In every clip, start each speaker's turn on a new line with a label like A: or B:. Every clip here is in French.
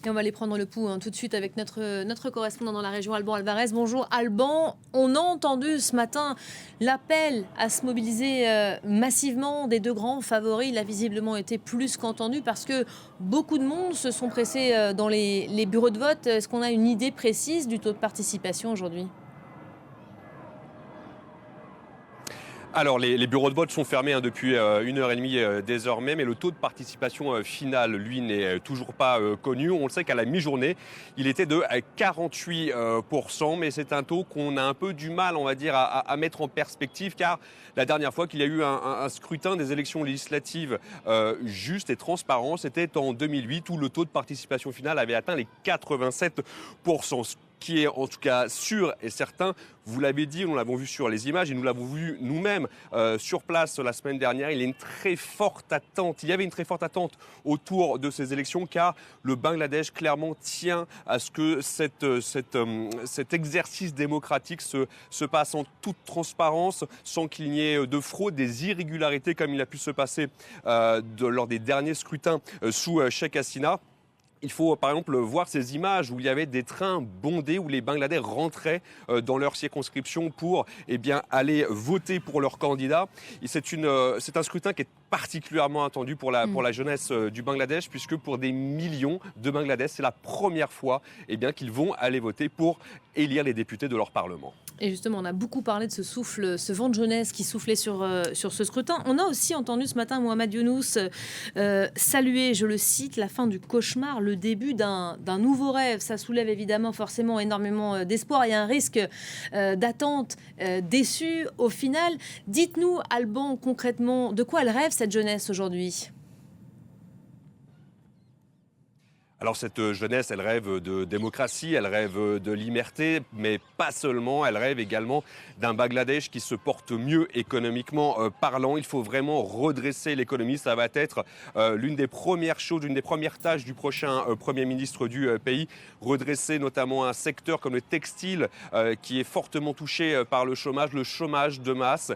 A: Et on va aller prendre le pouls tout de suite avec notre correspondant dans la région, Alban Alvarez. Bonjour Alban, on a entendu ce matin l'appel à se mobiliser massivement des deux grands favoris. Il a visiblement été plus qu'entendu parce que beaucoup de monde se sont pressés dans les bureaux de vote. Est-ce qu'on a une idée précise du taux de participation aujourd'hui ?
B: Alors, les bureaux de vote sont fermés depuis 1h30 désormais, mais le taux de participation final, lui, n'est toujours pas connu. On le sait qu'à la mi-journée, il était de 48%, mais c'est un taux qu'on a un peu du mal, on va dire, à mettre en perspective, car la dernière fois qu'il y a eu un scrutin des élections législatives juste et transparent, c'était en 2008, où le taux de participation finale avait atteint les 87%. Qui est en tout cas sûr et certain, vous l'avez dit, nous l'avons vu sur les images et nous l'avons vu nous-mêmes sur place la semaine dernière, il y a une très forte attente, il y avait une très forte attente autour de ces élections car le Bangladesh clairement tient à ce que cet exercice démocratique se passe en toute transparence, sans qu'il n'y ait de fraude, des irrégularités comme il a pu se passer lors des derniers scrutins sous Sheikh Hasina. Il faut par exemple voir ces images où il y avait des trains bondés, où les Bangladais rentraient dans leur circonscription pour aller voter pour leur candidat. C'est un scrutin qui est particulièrement attendu pour la jeunesse du Bangladesh, puisque pour des millions de Bangladais, c'est la première fois qu'ils vont aller voter pour élire les députés de leur parlement.
A: Et justement, on a beaucoup parlé de ce vent de jeunesse qui soufflait sur ce scrutin. On a aussi entendu ce matin Mohamed Younous saluer, je le cite, la fin du cauchemar, le début d'un nouveau rêve. Ça soulève évidemment forcément énormément d'espoir. Il y a un risque d'attente déçue au final. Dites-nous, Alban, concrètement, de quoi elle rêve cette jeunesse aujourd'hui ?
B: Alors cette jeunesse, elle rêve de démocratie, elle rêve de liberté, mais pas seulement, elle rêve également d'un Bangladesh qui se porte mieux économiquement parlant. Il faut vraiment redresser l'économie, ça va être l'une des premières choses, l'une des premières tâches du prochain Premier ministre du pays. Redresser notamment un secteur comme le textile qui est fortement touché par le chômage de masse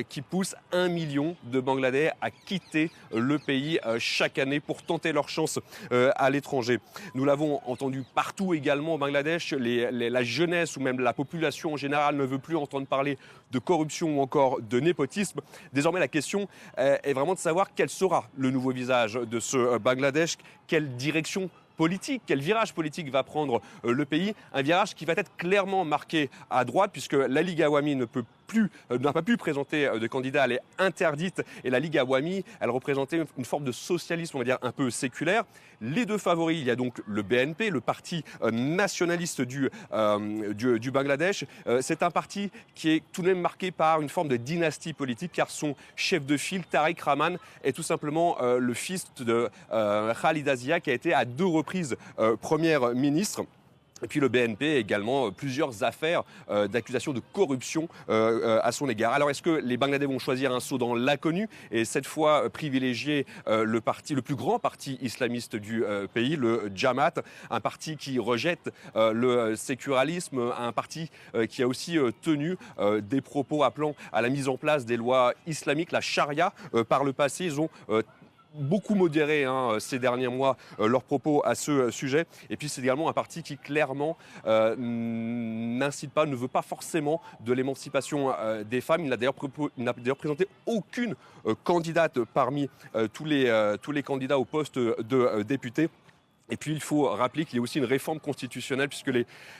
B: qui pousse 1 million de Bangladais à quitter le pays chaque année pour tenter leur chance à l'étranger. Nous l'avons entendu partout également au Bangladesh, la jeunesse ou même la population en général ne veut plus entendre parler de corruption ou encore de népotisme. Désormais, la question est vraiment de savoir quel sera le nouveau visage de ce Bangladesh, quelle direction politique, quel virage politique va prendre le pays. Un virage qui va être clairement marqué à droite puisque la Ligue Awami n'a pas pu présenter de candidat, elle est interdite. Et la Ligue Awami, elle représentait une forme de socialisme, on va dire, un peu séculaire. Les deux favoris, il y a donc le BNP, le parti nationaliste du Bangladesh. C'est un parti qui est tout de même marqué par une forme de dynastie politique, car son chef de file, Tariq Rahman, est tout simplement le fils de Khalida Zia, qui a été à 2 reprises Premier ministre. Et puis le BNP a également plusieurs affaires d'accusation de corruption à son égard. Alors est-ce que les Bangladais vont choisir un saut dans l'inconnu et cette fois privilégier le plus grand parti islamiste du pays, le Jamaat, un parti qui rejette le sécularisme, un parti qui a aussi tenu des propos appelant à la mise en place des lois islamiques, la charia par le passé. Ils ont beaucoup modéré ces derniers mois leurs propos à ce sujet. Et puis c'est également un parti qui clairement n'incite pas, ne veut pas forcément de l'émancipation des femmes. Il n'a d'ailleurs présenté aucune candidate parmi tous les candidats au poste de député. Et puis il faut rappeler qu'il y a aussi une réforme constitutionnelle puisque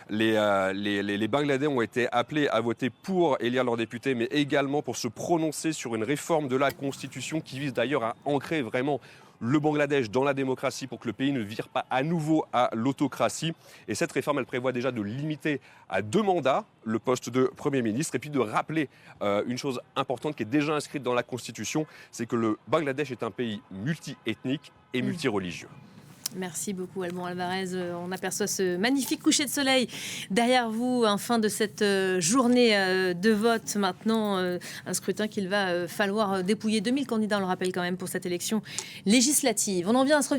B: les Bangladais ont été appelés à voter pour élire leurs députés, mais également pour se prononcer sur une réforme de la Constitution qui vise d'ailleurs à ancrer vraiment le Bangladesh dans la démocratie pour que le pays ne vire pas à nouveau à l'autocratie. Et cette réforme, elle prévoit déjà de limiter à 2 mandats le poste de Premier ministre et puis de rappeler une chose importante qui est déjà inscrite dans la Constitution, c'est que le Bangladesh est un pays multi-ethnique et multi-religieux.
A: Merci beaucoup Alban Alvarez. On aperçoit ce magnifique coucher de soleil derrière vous, fin de cette journée de vote. Maintenant, un scrutin qu'il va falloir dépouiller. 2000 candidats, on le rappelle quand même, pour cette élection législative. On en vient à se